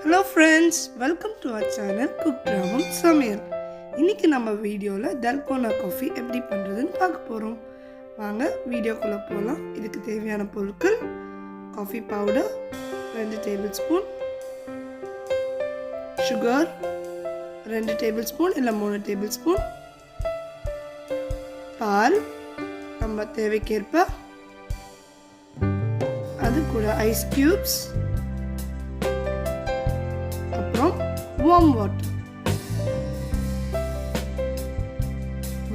Hello friends, welcome to our channel Cook Samayal. இன்னைக்கு நம்ம வீடியோல Dalgona Coffee எப்படி பண்றதுன்னு பார்க்க போறோம். வாங்க வீடியோக்குள்ள போலாம். இதுக்கு தேவையான பொருட்கள் coffee powder 2 tablespoon, sugar 2 tablespoon இல்ல 3 டேபிள்ஸ்பூன், பால் நம்ம தேவைக்கேற்ப, அது கூட ஐஸ் கியூப்ஸ், அப்புறம் வார்ம் வாட்டர்.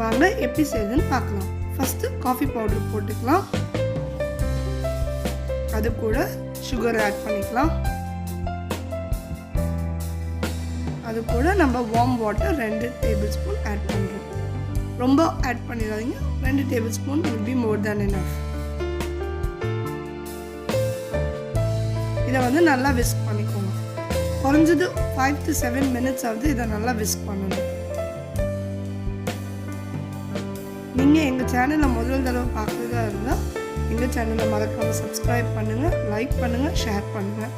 வாங்க எப்படி செய்யுதுன்னு பார்க்கலாம். ஃபர்ஸ்ட் காஃபி பவுடர் போட்டுக்கலாம், அது கூட சுகர் ஆட் பண்ணிக்கலாம், அது கூட நம்ம வார்ம் வாட்டர் 2 டேபிள்ஸ்பூன் ஆட் பண்ணுறோம். ரொம்ப ஆட் பண்ணிடாதீங்க, 2 tablespoon will be more than enough. இதை வந்து நல்லா விஸ்க் பண்ணிக்கோங்க. குறைஞ்சது 5 to 7 minutes ஆகுது இதை நல்லா விஸ்க் பண்ணணும். நீங்கள் எங்கள் சேனலை முதல் தடவை பார்க்குறதா இருந்தால் எங்கள் சேனலை மறக்காமல் சப்ஸ்கிரைப் பண்ணுங்கள், லைக் பண்ணுங்கள், ஷேர் பண்ணுங்கள்.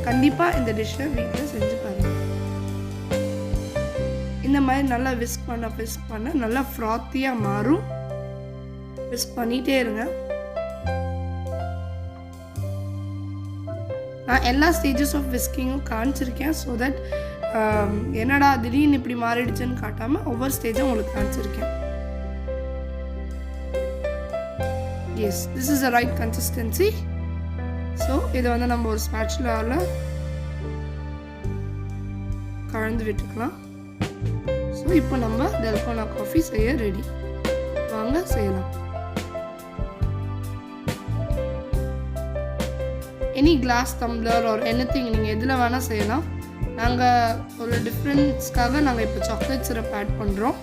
கண்டிப்பாக இந்த டிஷ்ஷை வீட்டில் செஞ்சு பாருங்கள். இந்த மாதிரி நல்லா விஸ்க் பண்ண நல்லா ஃப்ராத்தியாக மாறும். விஸ்க் பண்ணிகிட்டே இருங்க. நான் எல்லா ஸ்டேஜஸ் ஆஃப் விஸ்கிங்கும் காமிச்சிருக்கேன். ஸோ தட் என்னடா திடீர்னு இப்படி மாறிடுச்சுன்னு காட்டாமல் ஒவ்வொரு ஸ்டேஜும் உங்களுக்கு காமிச்சிருக்கேன். Yes, this is the right consistency. So இதை வந்து நம்ம ஒரு ஸ்பேச்சுலாவில் கலந்து விட்டுக்கலாம். ஸோ இப்போ நம்ம Dalgona காஃபி செய்ய ரெடி. வாங்க செய்யலாம். Any class tumbler or anything நீங்கள் எதில் வேணால் செய்யலாம். நாங்கள் ஒரு டிஃப்ரென்ஸ்க்காக நாங்கள் இப்போ சாக்லேட் சிரப் ஆட் பண்ணுறோம்.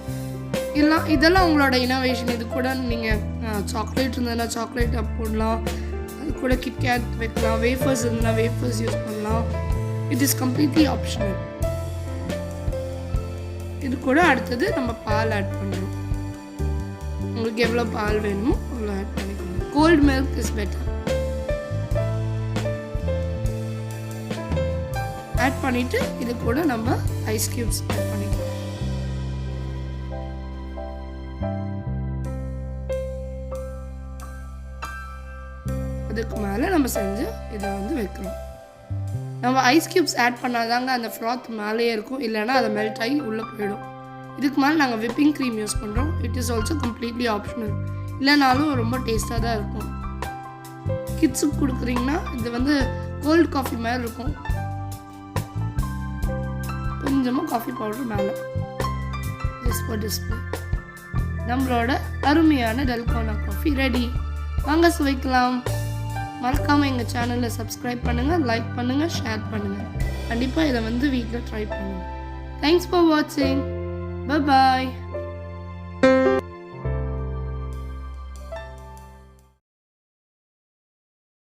இதெல்லாம் உங்களோட இனோவேஷன். இது கூட நீங்கள் சாக்லேட் இருந்ததுன்னா சாக்லேட் போடலாம், அது கூட கிட்கேட் வைக்கலாம், வேஃபர்ஸ் இருந்ததுன்னா வேஃபர்ஸ் யூஸ் பண்ணலாம். It is completely optional. இது கூட அடுத்தது நம்ம பால் ஆட் பண்ணுறோம். உங்களுக்கு எவ்வளோ பால் வேணுமோ அவ்வளோ ஆட் பண்ணிக்கோங்க. Cold milk is better. Add பண்ணிவிட்டு இது கூட நம்ம ஐஸ் கியூப்ஸ் ஆட் பண்ணிக்கலாம். அதுக்கு மேலே நம்ம செஞ்சு இதை வந்து வைக்கிறோம். நம்ம ஐஸ் கியூப்ஸ் ஆட் பண்ணாதாங்க அந்த ஃப்ராத் மேலேயே இருக்கும், இல்லைன்னா அதை மெல்ட் ஆகி உள்ளே போயிடும். இதுக்கு மேலே நாங்கள் விப்பிங் க்ரீம் யூஸ் பண்ணுறோம். It is also completely optional. இல்லைனாலும் ரொம்ப டேஸ்ட்டாக தான் இருக்கும். கிட்ஸுக்கு கொடுக்குறீங்கன்னா இது வந்து கோல்டு காஃபி மாதிரி இருக்கும். கொஞ்சமாக காஃபி பவுடர் மேலே ஜஸ்ட் ஃபார் டிஸ்பிளே. நம்மளோட அருமையான Dalgona காஃபி ரெடி. வாங்க சுவைக்கலாம். மறக்காமல் எங்கள் சேனலை சப்ஸ்கிரைப் பண்ணுங்கள், லைக் பண்ணுங்கள், ஷேர் பண்ணுங்கள். கண்டிப்பாக இதை வந்து வீட்டில் ட்ரை பண்ணுங்கள். தேங்க்ஸ் ஃபார் வாட்சிங். Bye bye.